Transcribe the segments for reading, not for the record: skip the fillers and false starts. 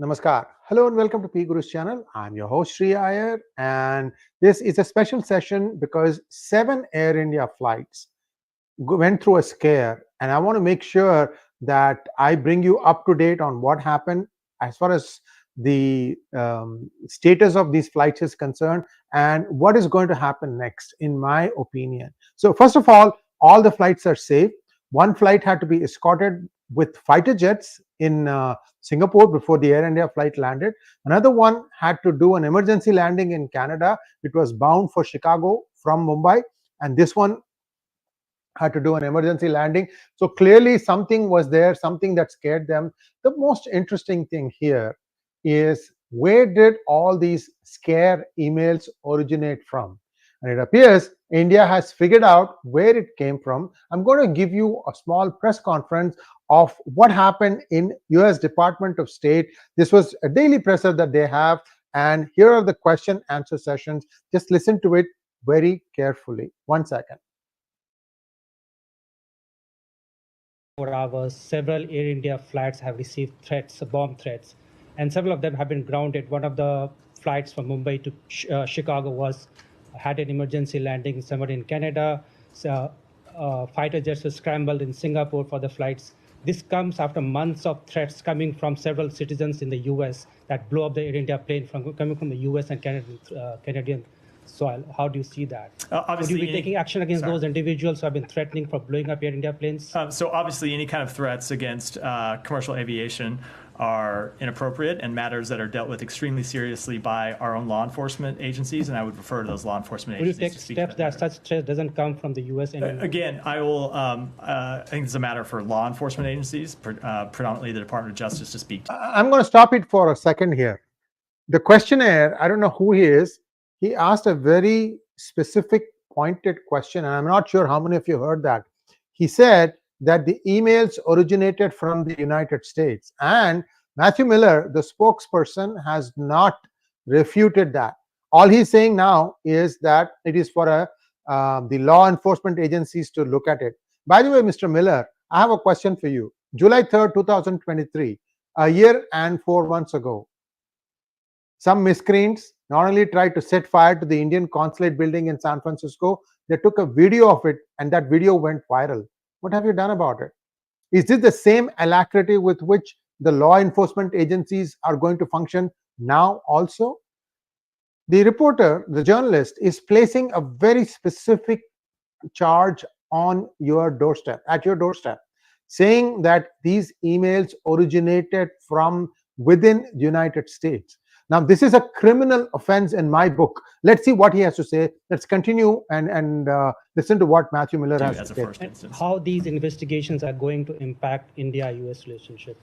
Namaskar. Hello and welcome to P Guru's channel. I'm your host Sri Iyer, and this is a special session because 7 Air India flights went through a scare, and I want to make sure that I bring you up to date on what happened as far as the status of these flights is concerned and what is going to happen next, in my opinion. So, first of all the flights are safe. One flight had to be escorted with fighter jets in Singapore before the Air India flight landed. Another one had to do an emergency landing in Canada. It was bound for Chicago from Mumbai, and this one had to do an emergency landing. So clearly something was there, something that scared them. The most interesting thing here is, where did all these scare emails originate from? And it appears India has figured out where it came from. I'm going to give you a small press conference of what happened in US Department of State. This was a daily presser that they have, and here are the question answer sessions. Just listen to it very carefully. 1 second. Hours, several Air India flights have received threats, bomb threats, and several of them have been grounded. One of the flights from Mumbai to Chicago had an emergency landing somewhere in Canada. So, fighter jets were scrambled in Singapore for the flights. This comes after months of threats coming from several citizens in the U.S. that blow up the Air India plane coming from the U.S. and Canadian soil. How do you see that? Would you be taking action against those individuals who have been threatening for blowing up Air India planes? So obviously any kind of threats against commercial aviation are inappropriate and matters that are dealt with extremely seriously by our own law enforcement agencies, and I would refer to those law enforcement agencies. Will you take steps that such threat doesn't come from the U.S.? Again, I will. I think it's a matter for law enforcement agencies, predominantly the Department of Justice, to speak to. I'm going to stop it for a second here. The questionnaire, I don't know who he is. He asked a very specific, pointed question, and I'm not sure how many of you heard that. He said that the emails originated from the United States, and Matthew Miller, the spokesperson, has not refuted that. All he's saying now is that it is for the law enforcement agencies to look at it. By the way, Mr. Miller, I have a question for you. July 3rd, 2023, a year and 4 months ago, some miscreants not only tried to set fire to the Indian consulate building in San Francisco, they took a video of it, and that video went viral. What have you done about it? Is this the same alacrity with which the law enforcement agencies are going to function now also? The reporter, the journalist, is placing a very specific charge on your doorstep, at your doorstep, saying that these emails originated from within the United States. Now, this is a criminal offense in my book. Let's see what he has to say. Let's continue and listen to what Matthew Miller has to say. And how these investigations are going to impact India-US relationship?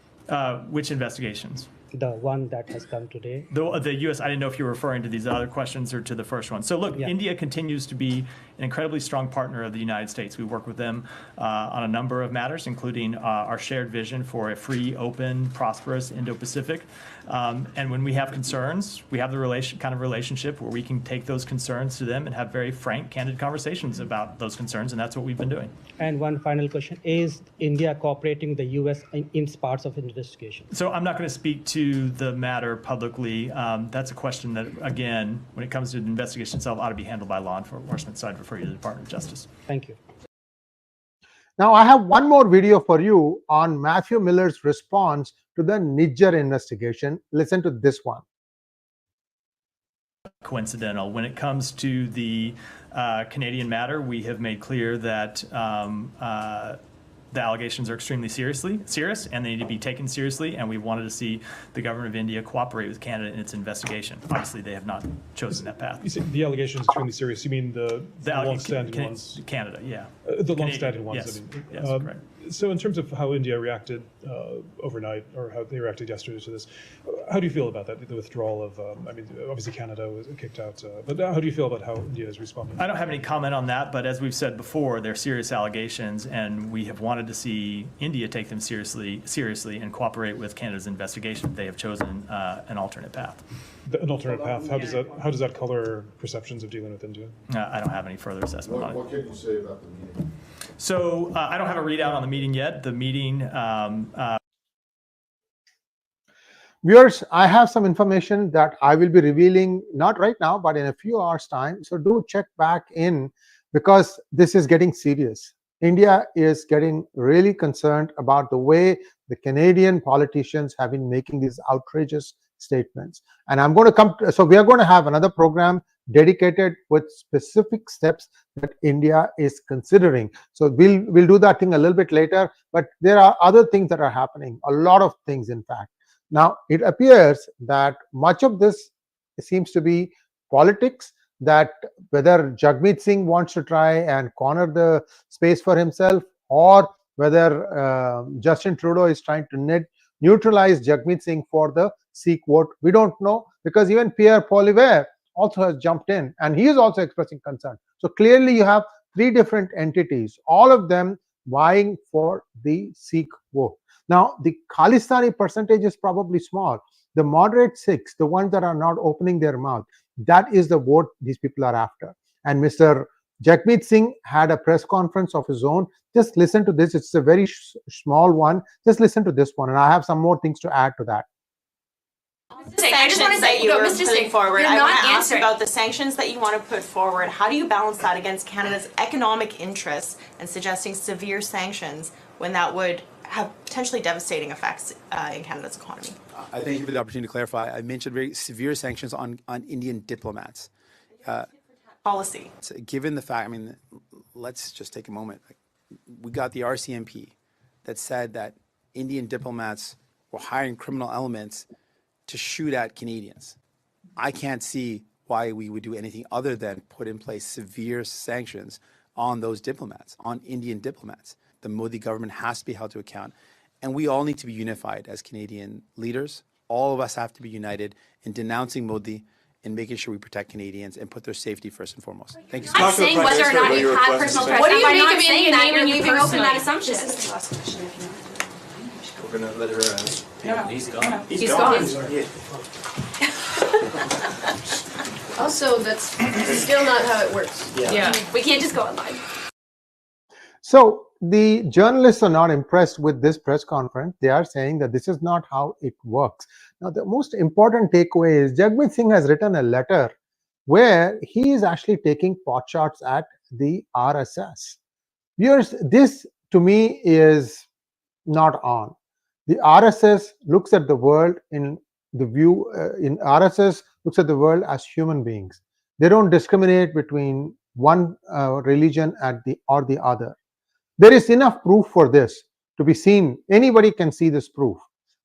Which investigations? The one that has come today. The U.S., I didn't know if you were referring to these other questions or to the first one. So look, India continues to be an incredibly strong partner of the United States. We work with them on a number of matters, including our shared vision for a free, open, prosperous Indo-Pacific. And when we have concerns, we have the kind of relationship where we can take those concerns to them and have very frank, candid conversations about those concerns, and that's what we've been doing. And one final question, is India cooperating with the U.S. in parts of investigation? So I'm not going to speak to the matter publicly. That's a question that, again, when it comes to the investigation itself, ought to be handled by law enforcement, so I'd refer you to the Department of Justice. Thank you. Now, I have one more video for you on Matthew Miller's response to the Nijjar investigation. Listen to this one. Coincidental. When it comes to the Canadian matter, we have made clear that the allegations are extremely serious, and they need to be taken seriously, and we wanted to see the government of India cooperate with Canada in its investigation. Obviously, they have not chosen that path. You say the allegations are extremely serious. You mean the long-standing ones? Canada, yeah. The long-standing ones, yes. I mean. Yes, correct. So in terms of how India reacted overnight, or how they reacted yesterday to this, how do you feel about that, the withdrawal of, I mean, obviously Canada was kicked out, but how do you feel about how India is responding? I don't have any comment on that, but as we've said before, they're serious allegations, and we have wanted to see India take them seriously and cooperate with Canada's investigation. They have chosen an alternate path. An alternate path. How does that color perceptions of dealing with India? I don't have any further assessment on it. What can you say about the meeting? So I don't have a readout on the meeting yet. The meeting. Viewers, I have some information that I will be revealing, not right now, but in a few hours' time. So do check back in, because this is getting serious. India is getting really concerned about the way the Canadian politicians have been making these outrageous statements. And I'm going to come to, so we are going to have another program dedicated with specific steps that India is considering. So we'll do that thing a little bit later, but there are other things that are happening, a lot of things, in fact. Now, it appears that much of this seems to be politics, that whether Jagmeet Singh wants to try and corner the space for himself, or whether Justin Trudeau is trying to neutralize Jagmeet Singh for the Sikh vote, we don't know, because even Pierre Poilievre also has jumped in, and he is also expressing concern. So clearly you have three different entities, all of them vying for the Sikh vote. Now, the Khalistani percentage is probably small. The moderate Sikhs, the ones that are not opening their mouth, that is the vote these people are after. And Mr. Jagmeet Singh had a press conference of his own. Just listen to this. It's a very small one. Just listen to this one, and I have some more things to add to that. Sanctions that you were putting forward. I want to ask about the sanctions that you want to put forward. How do you balance that against Canada's economic interests and suggesting severe sanctions when that would have potentially devastating effects in Canada's economy? I thank you for the opportunity to clarify. I mentioned very severe sanctions on Indian diplomats. Policy. So given the fact, let's just take a moment. We got the RCMP that said that Indian diplomats were hiring criminal elements to shoot at Canadians. I can't see why we would do anything other than put in place severe sanctions on those diplomats, on Indian diplomats. The Modi government has to be held to account. And we all need to be unified as Canadian leaders. All of us have to be united in denouncing Modi and making sure we protect Canadians and put their safety first and foremost. Thank you so much. I'm saying whether or not you have personal threats. What do you I'm make not of saying Indian that. You're naming you leaving open that personally? assumption. This is the last question, if you know. We're gonna let her. He's gone. He's gone. Yeah. Also, that's still not how it works. Yeah. We can't just go online. So the journalists are not impressed with this press conference. They are saying that this is not how it works. Now, the most important takeaway is Jagmeet Singh has written a letter where he is actually taking potshots at the RSS. Viewers, this to me is not on. The RSS looks at the world in the view, RSS looks at the world as human beings. They don't discriminate between one religion or the other. There is enough proof for this to be seen. Anybody can see this proof.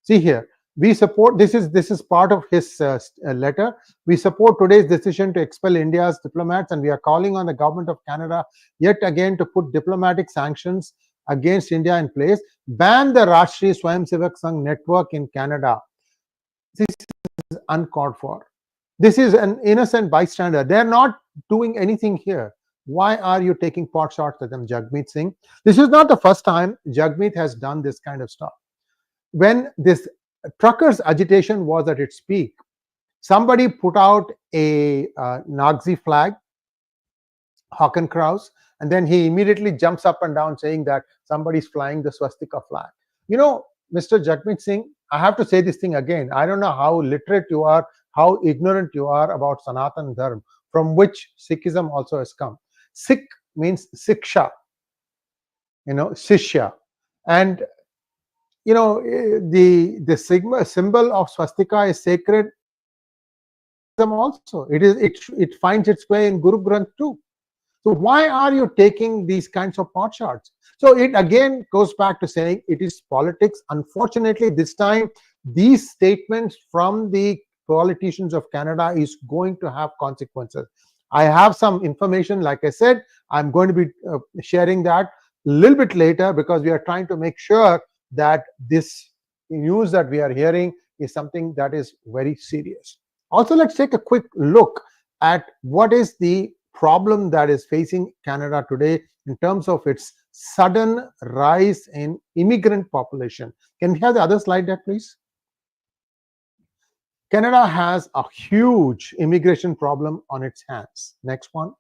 See here, we support, this is part of his letter. We support today's decision to expel India's diplomats, and we are calling on the government of Canada yet again to put diplomatic sanctions against India in place, ban the Rashtriya Swayamsevak Sangh network in Canada. This is uncalled for. This is an innocent bystander. They're not doing anything here. Why are you taking pot shots at them, Jagmeet Singh? This is not the first time Jagmeet has done this kind of stuff. When this truckers' agitation was at its peak, somebody put out a Nazi flag, Hakenkreuz, and then he immediately jumps up and down saying that somebody's flying the swastika flag. You know, Mr. Jagmeet Singh, I have to say this thing again. I don't know how literate you are, how ignorant you are about Sanatan Dharma, from which Sikhism also has come. Sikh means Siksha, Shishya. And, the symbol of swastika is sacred also. It finds its way in Guru Granth too. So why are you taking these kinds of pot shots? So it again goes back to saying it is politics. Unfortunately, this time, these statements from the politicians of Canada is going to have consequences. I have some information, like I said, I'm going to be sharing that a little bit later, because we are trying to make sure that this news that we are hearing is something that is very serious. Also, let's take a quick look at what is the problem that is facing Canada today in terms of its sudden rise in immigrant population. Can we have the other slide there, please? Canada has a huge immigration problem on its hands. Next one.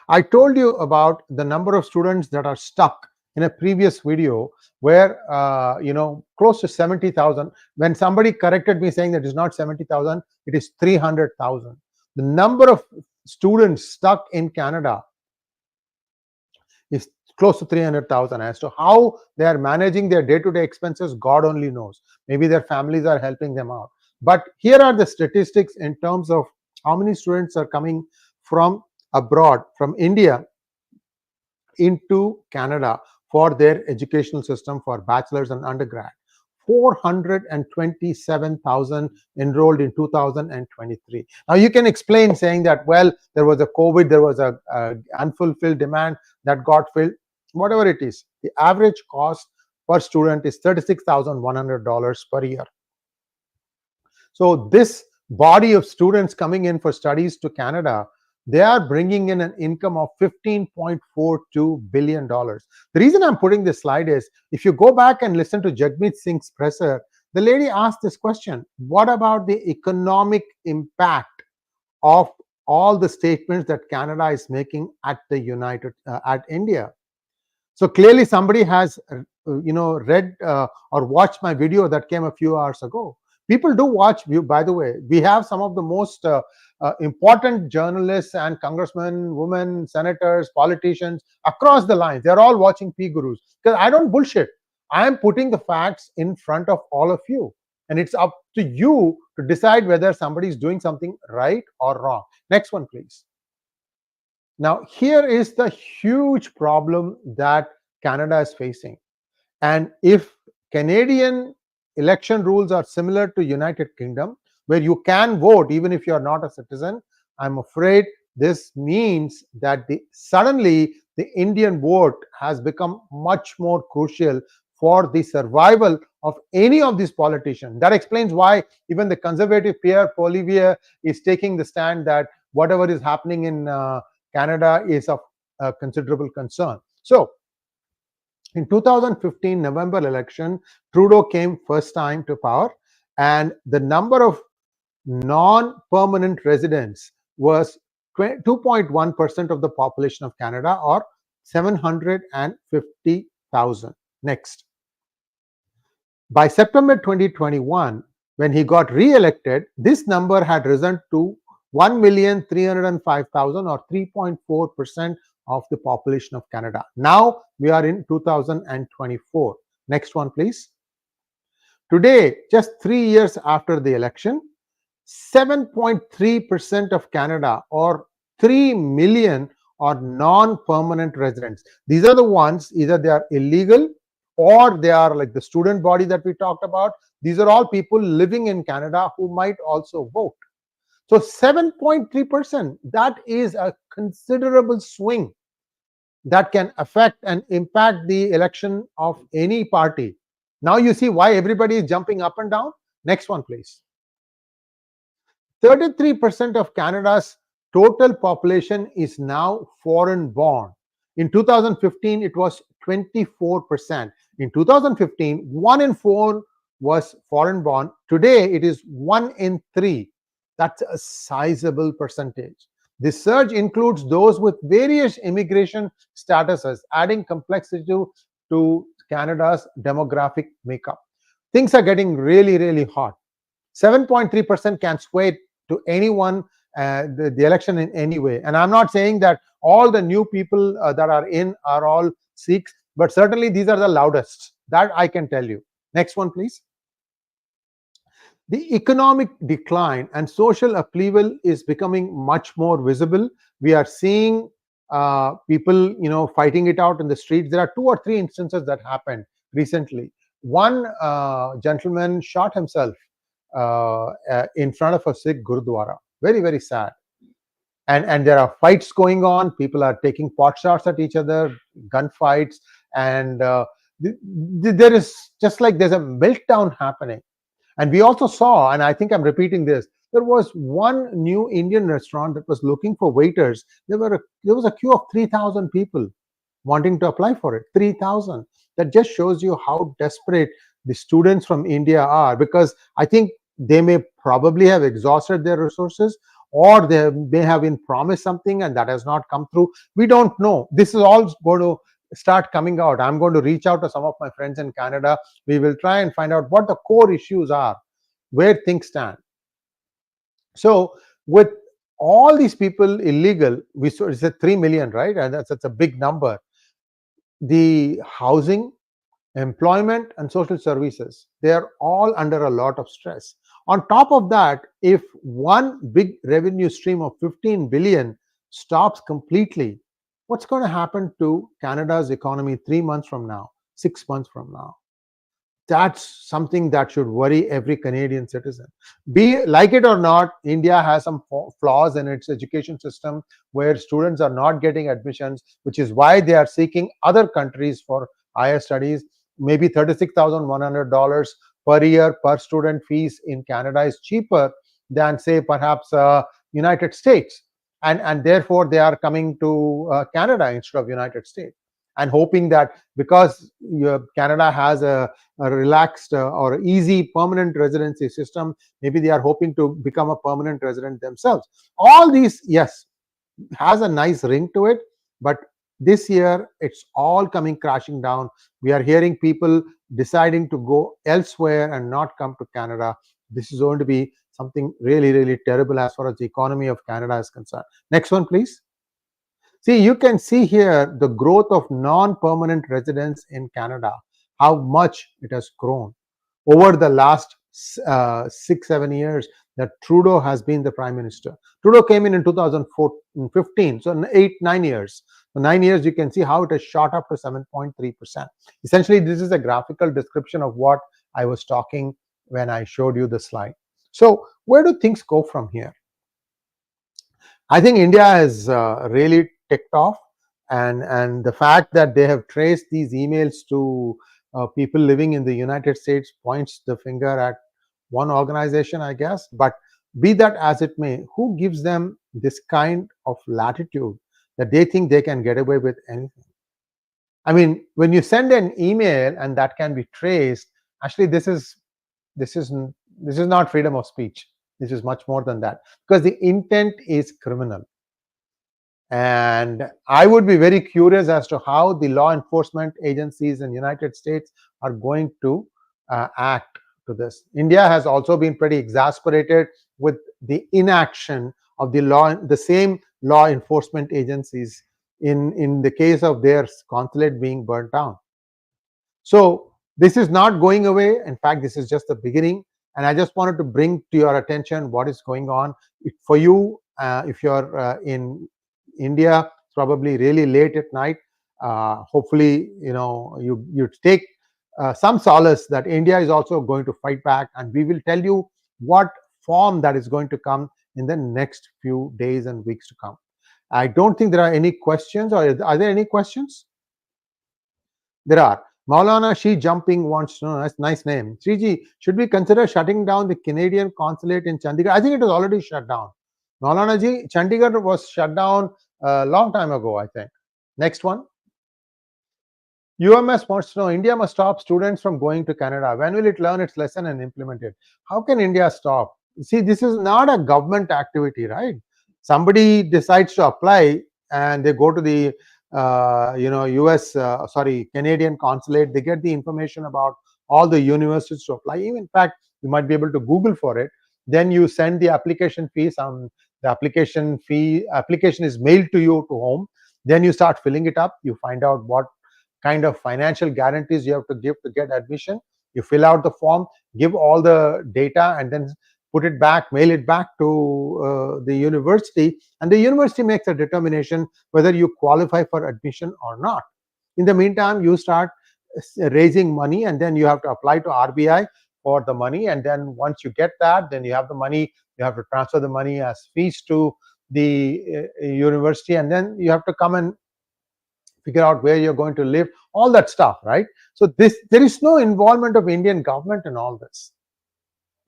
I told you about the number of students that are stuck in a previous video where close to 70,000. When somebody corrected me saying that it's not 70,000, it is 300,000. The number of students stuck in Canada is close to 300,000. As to how they are managing their day-to-day expenses, God only knows. Maybe their families are helping them out. But here are the statistics in terms of how many students are coming from abroad, from India into Canada for their educational system for bachelor's and undergrad. 427,000 enrolled in 2023. Now you can explain saying that, well, there was a COVID, there was a unfulfilled demand that got filled. Whatever it is, the average cost per student is $36,100 per year. So this body of students coming in for studies to Canada, they are bringing in an income of $15.42 billion. The reason I'm putting this slide is, if you go back and listen to Jagmeet Singh's presser, the lady asked this question: what about the economic impact of all the statements that Canada is making at the at India? So clearly somebody has read or watched my video that came a few hours ago. People do watch. By the way, we have some of the most important journalists and congressmen, women, senators, politicians across the lines. They're all watching P Gurus, because I don't bullshit. I am putting the facts in front of all of you, and it's up to you to decide whether somebody is doing something right or wrong. Next one, please. Now, here is the huge problem that Canada is facing. And if Canadian election rules are similar to United Kingdom, where you can vote even if you are not a citizen, I'm afraid this means that suddenly the Indian vote has become much more crucial for the survival of any of these politicians. That explains why even the conservative Pierre Poilievre is taking the stand that whatever is happening in Canada is of considerable concern. So in 2015 November election, Trudeau came first time to power, and the number of non-permanent residents was 2.1% of the population of Canada, or 750,000. Next. By September 2021, when he got re-elected, this number had risen to 1,305,000, or 3.4% of the population of Canada. Now we are in 2024. Next one, please. Today, just 3 years after the election, 7.3% of Canada, or 3 million, are non-permanent residents. These are the ones, either they are illegal or they are like the student body that we talked about. These are all people living in Canada who might also vote. So 7.3%, that is a considerable swing that can affect and impact the election of any party. Now you see why everybody is jumping up and down. Next one, please. 33% of Canada's total population is now foreign born. In 2015, it was 24%. In 2015, 1 in 4 was foreign born. Today, it is 1 in 3. That's a sizable percentage. This surge includes those with various immigration statuses, adding complexity to Canada's demographic makeup. Things are getting really, really hot. 7.3% can sway to anyone, the election in any way. And I'm not saying that all the new people that are in are all Sikhs, but certainly these are the loudest. That I can tell you. Next one, please. The economic decline and social upheaval is becoming much more visible. We are seeing people, fighting it out in the streets. There are 2 or 3 instances that happened recently. One gentleman shot himself in front of a Sikh Gurudwara. Very, very sad. And there are fights going on. People are taking potshots at each other, gunfights, and there is just like there's a meltdown happening. And we also saw, and I think I'm repeating this, there was one new Indian restaurant that was looking for waiters. There was a queue of 3,000 people wanting to apply for it. 3,000. That just shows you how desperate the students from India are, because I think they may probably have exhausted their resources, or they may have been promised something and that has not come through. We don't know. This is all going to start coming out. I'm going to reach out to some of my friends in Canada. We will try and find out what the core issues are, where things stand. So with all these people illegal, we saw it's a 3 million, right? And that's a big number. The housing, employment, and social services, they are all under a lot of stress. On top of that, if one big revenue stream of 15 billion stops completely, what's going to happen to Canada's economy 3 months from now, 6 months from now? That's something that should worry every Canadian citizen. Be like it or not, India has some flaws in its education system where students are not getting admissions, which is why they are seeking other countries for higher studies. Maybe $36,100 per year per student fees in Canada is cheaper than, say, perhaps United States, and therefore they are coming to Canada instead of United States, and hoping that because Canada has a relaxed or easy permanent residency system, maybe they are hoping to become a permanent resident themselves. All these, yes, has a nice ring to it, but this year it's all coming crashing down. We are hearing people deciding to go elsewhere and not come to Canada. This is going to be something really, really terrible as far as the economy of Canada is concerned. Next one, please. See, you can see here the growth of non-permanent residents in Canada, how much it has grown over the last 6-7 years that Trudeau has been the prime minister. Trudeau came in 2015, so in 8-9 years. So 9 years, you can see how it has shot up to 7.3%. Essentially, this is a graphical description of what I was talking when I showed you the slide. So where do things go from here? I think India has really ticked off, and the fact that they have traced these emails to people living in the United States points the finger at one organization, I guess. But be that as it may, who gives them this kind of latitude that they think they can get away with anything? I mean, when you send an email and that can be traced, actually, this is not freedom of speech. This is much more than that, because the intent is criminal. And I would be very curious as to how the law enforcement agencies in the United States are going to act to this. India has also been pretty exasperated with the inaction of the same law enforcement agencies in the case of their consulate being burnt down. So this is not going away. In fact, this is just the beginning. And I just wanted to bring to your attention what is going on. For you, if you're in India, it's probably really late at night. Hopefully, you take some solace that India is also going to fight back, and we will tell you what form that is going to come in the next few days and weeks to come. I don't think there are any questions, or are there any questions? There are. Maulana Shi Jumping wants to know, that's nice name. Sriji, should we consider shutting down the Canadian consulate in Chandigarh? I think it was already shut down. Maulana ji, Chandigarh was shut down a long time ago, I think. Next one. UMS wants to know, India must stop students from going to Canada. When will it learn its lesson and implement it? How can India stop? See, this is not a government activity, right? Somebody decides to apply and they go to the Canadian consulate. They get the information about all the universities to apply. Even in fact, you might be able to Google for it. Then you send the application fee. The application is mailed to you to home. Then you start filling it up. You find out what kind of financial guarantees you have to give to get admission. You fill out the form, give all the data, and then put it back, mail it back to the university, and the university makes a determination whether you qualify for admission or not. In the meantime, you start raising money, and then you have to apply to RBI for the money, and then once you get that, then you have the money, you have to transfer the money as fees to the university, and then you have to come and figure out where you're going to live, all that stuff, right? So there is no involvement of Indian government in all this.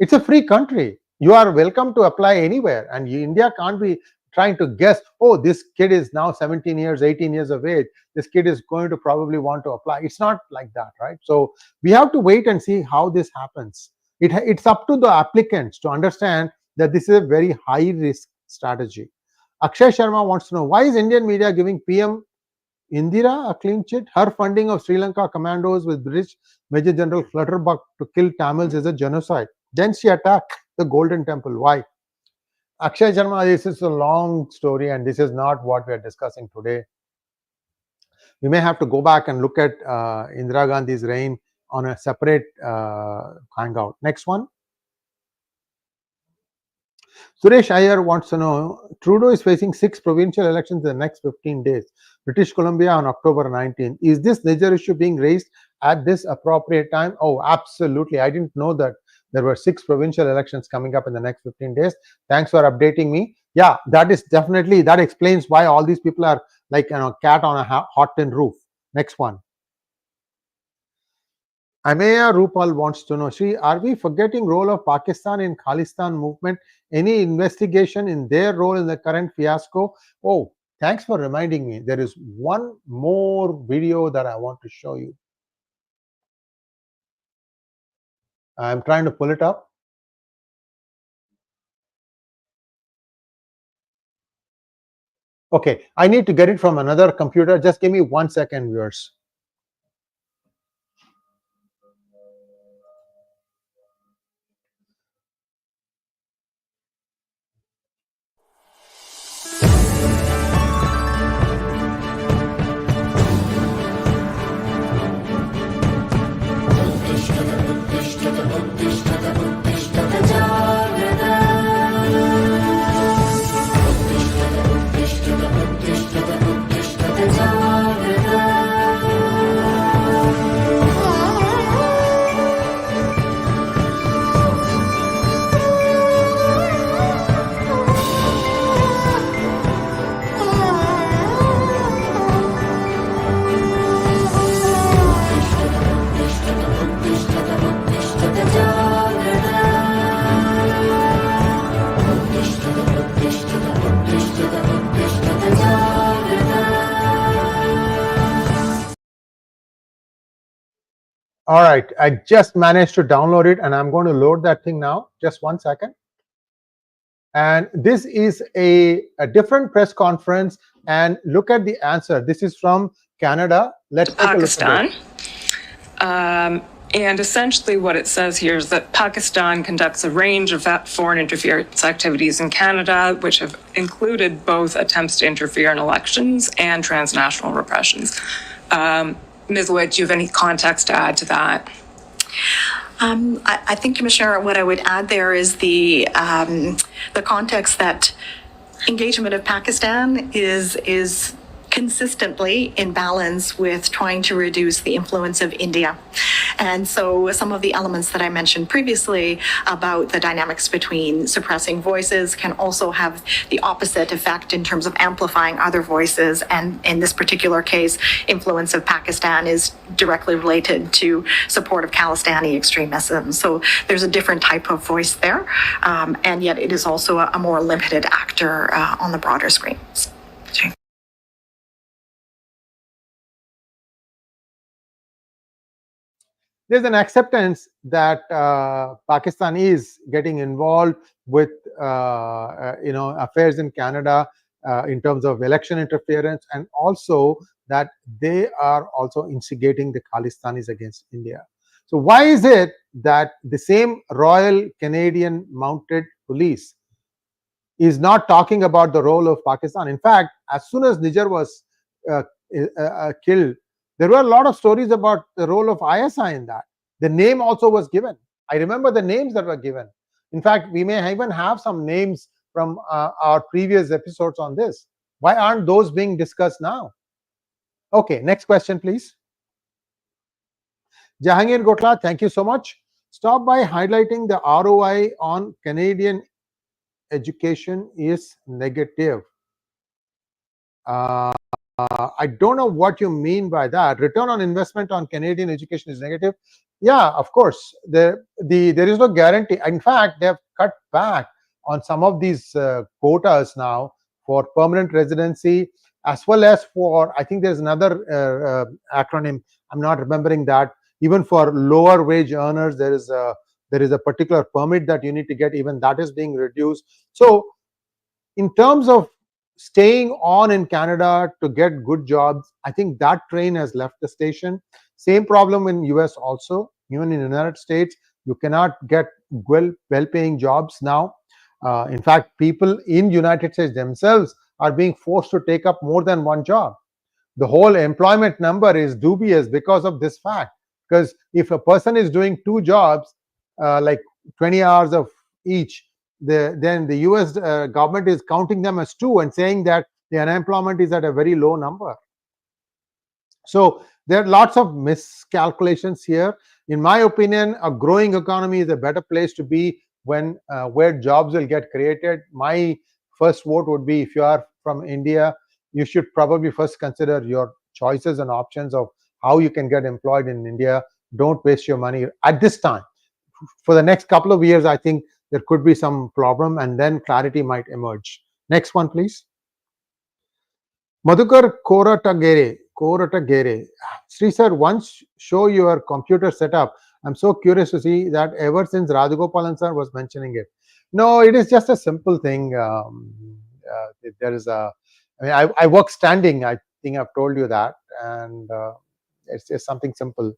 It's a free country. You are welcome to apply anywhere, and India can't be trying to guess, oh, this kid is now 17 years, 18 years of age. This kid is going to probably want to apply. It's not like that, right? So we have to wait and see how this happens. It's up to the applicants to understand that this is a very high risk strategy. Akshay Sharma wants to know, why is Indian media giving PM Indira a clean chit? Her funding of Sri Lanka commandos with British Major General Clutterbuck to kill Tamils is a genocide. Then she attacked the Golden Temple. Why? Akshay Sharma, this is a long story and this is not what we are discussing today. We may have to go back and look at Indira Gandhi's reign on a separate hangout. Next one. Suresh Iyer wants to know, Trudeau is facing 6 provincial elections in the next 15 days. British Columbia on October 19. Is this major issue being raised at this appropriate time? Oh, absolutely. I didn't know that there were 6 provincial elections coming up in the next 15 days. Thanks for updating me. Yeah, that is definitely, that explains why all these people are like, cat on a hot tin roof. Next one. Ameya Rupal wants to know, Shri, are we forgetting role of Pakistan in Khalistan movement? Any investigation in their role in the current fiasco? Oh, thanks for reminding me. There is one more video that I want to show you. I'm trying to pull it up. Okay, I need to get it from another computer. Just give me 1 second, viewers. All right, I just managed to download it and I'm going to load that thing now. Just 1 second. And this is a different press conference, and look at the answer. This is from Canada. Let's take Pakistan. a look at it. And essentially what it says here is that Pakistan conducts a range of foreign interference activities in Canada, which have included both attempts to interfere in elections and transnational repressions. Ms. Wood, do you have any context to add to that? I think, Commissioner, what I would add there is the context that engagement of Pakistan is consistently in balance with trying to reduce the influence of India. And so some of the elements that I mentioned previously about the dynamics between suppressing voices can also have the opposite effect in terms of amplifying other voices. And in this particular case, influence of Pakistan is directly related to support of Khalistani extremism. So there's a different type of voice there. And yet it is also a more limited actor on the broader screen. There's an acceptance that Pakistan is getting involved with affairs in Canada in terms of election interference, and also that they are also instigating the Khalistanis against India. So why is it that the same Royal Canadian Mounted Police is not talking about the role of Pakistan? In fact, as soon as Niger was killed, there were a lot of stories about the role of ISI in that. The name also was given. I remember the names that were given. In fact, we may even have some names from our previous episodes on this. Why aren't those being discussed now? Okay, next question, please. Jahangir Gotla, thank you so much. Stop by highlighting the ROI on Canadian education is negative. I don't know what you mean by that. Return on investment on Canadian education is negative. Yeah, of course. There is no guarantee. In fact, they have cut back on some of these quotas now for permanent residency, as well as for, I think there's another acronym, I'm not remembering that. Even for lower wage earners, there is a particular permit that you need to get. Even that is being reduced. So in terms of staying on in Canada to get good jobs, I think that train has left the station. Same problem in US also. Even in the United States, you cannot get well-paying jobs now. In fact, people in United States themselves are being forced to take up more than one job. The whole employment number is dubious because of this fact. Because if a person is doing two jobs, like 20 hours of each, then the US government is counting them as two and saying that the unemployment is at a very low number. So there are lots of miscalculations here. In my opinion, a growing economy is a better place to be when where jobs will get created. My first vote would be, if you are from India, you should probably first consider your choices and options of how you can get employed in India. Don't waste your money at this time. For the next couple of years, I think there could be some problem, and then clarity might emerge. Next one, please. Madhukar Koratagere. Sri sir, once show your computer setup. I'm so curious to see that ever since Rajagopalan sir was mentioning it. No, it is just a simple thing. There is I work standing. I think I've told you that, and it's just something simple.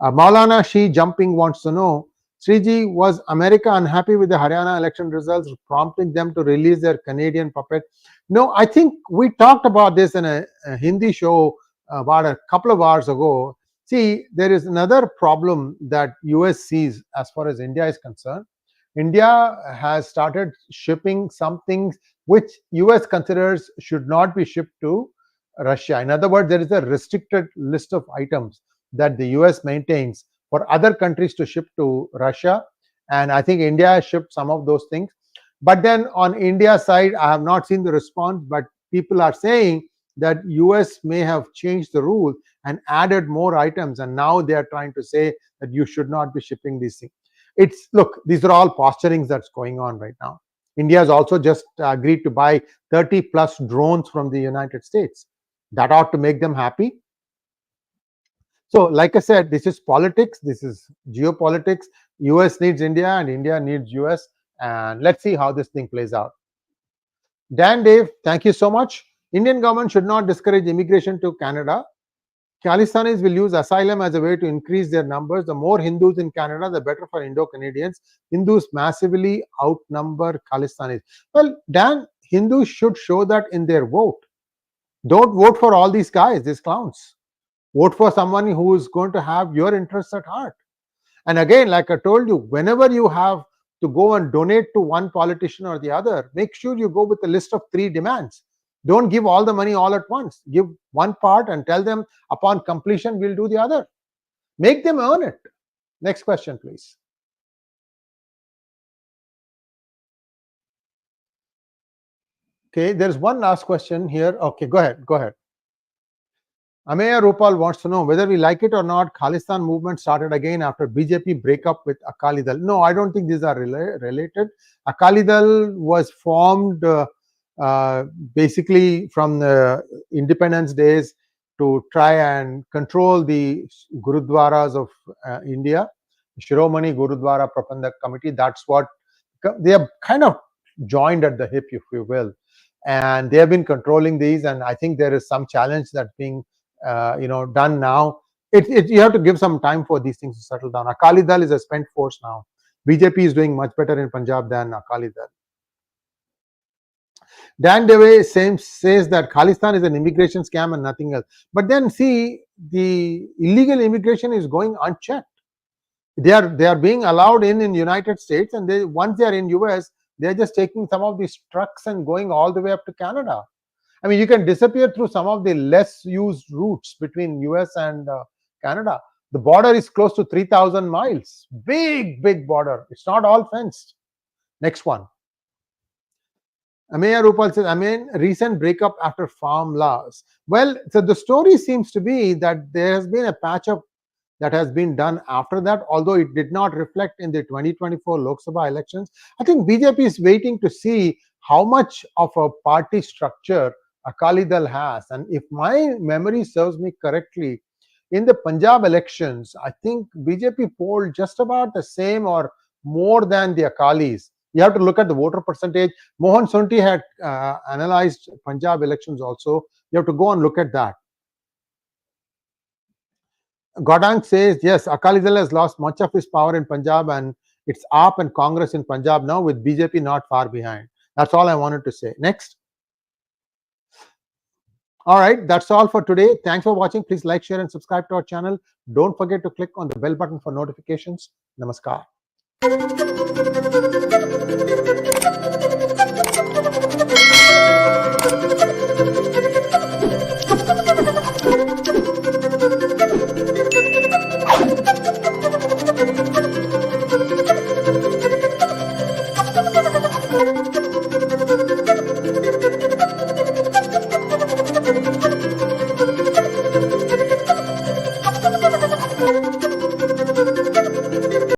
Maulana Shi Jumping wants to know, Sriji, was America unhappy with the Haryana election results, prompting them to release their Canadian puppet? No, I think we talked about this in a Hindi show about a couple of hours ago. See, there is another problem that US sees as far as India is concerned. India has started shipping some things which US considers should not be shipped to Russia. In other words, there is a restricted list of items that the US maintains for other countries to ship to Russia. And I think India has shipped some of those things. But then on India's side, I have not seen the response, but people are saying that US may have changed the rule and added more items. And now they are trying to say that you should not be shipping these things. Look, these are all posturings that's going on right now. India has also just agreed to buy 30 plus drones from the United States. That ought to make them happy. So, like I said, this is politics, this is geopolitics. US needs India and India needs US, and let's see how this thing plays out. Dan Dave, thank you so much. Indian government should not discourage immigration to Canada. Khalistanis will use asylum as a way to increase their numbers. The more Hindus in Canada, the better for Indo-Canadians. Hindus massively outnumber Khalistanis. Well, Dan, Hindus should show that in their vote. Don't vote for all these guys, these clowns. Vote for someone who is going to have your interests at heart. And again, like I told you, whenever you have to go and donate to one politician or the other, make sure you go with a list of 3 demands. Don't give all the money all at once. Give one part and tell them upon completion, we'll do the other. Make them earn it. Next question, please. Okay, there's one last question here. Okay, go ahead. Ameya Rupal wants to know whether we like it or not, Khalistan movement started again after BJP breakup with Akali Dal. No, I don't think these are related. Akali Dal was formed basically from the independence days to try and control the Gurudwaras of India, Shiromani Gurudwara Prabandak Committee. That's what they are kind of joined at the hip, if you will. And they have been controlling these, and I think there is some challenge that's being done now. You have to give some time for these things to settle down. Akali Dal is a spent force now. BJP is doing much better in Punjab than Akali Dal. Dan Deve says that Khalistan is an immigration scam and nothing else. But then see, the illegal immigration is going unchecked. They are being allowed in United States, and once they are in US, they're just taking some of these trucks and going all the way up to Canada. I mean, you can disappear through some of the less used routes between US and Canada. The border is close to 3,000 miles. Big border. It's not all fenced. Next one. Ameya Rupal says, recent breakup after farm laws. Well, so the story seems to be that there has been a patch-up that has been done after that, although it did not reflect in the 2024 Lok Sabha elections. I think BJP is waiting to see how much of a party structure Akali Dal has. And if my memory serves me correctly, in the Punjab elections, I think BJP polled just about the same or more than the Akalis. You have to look at the voter percentage. Mohan Sonti had analyzed Punjab elections also. You have to go and look at that. Godang says, yes, Akali Dal has lost much of his power in Punjab, and it's AAP and Congress in Punjab now, with BJP not far behind. That's all I wanted to say. Next. All right, that's all for today. Thanks for watching. Please like, share, and subscribe to our channel. Don't forget to click on the bell button for notifications. Namaskar.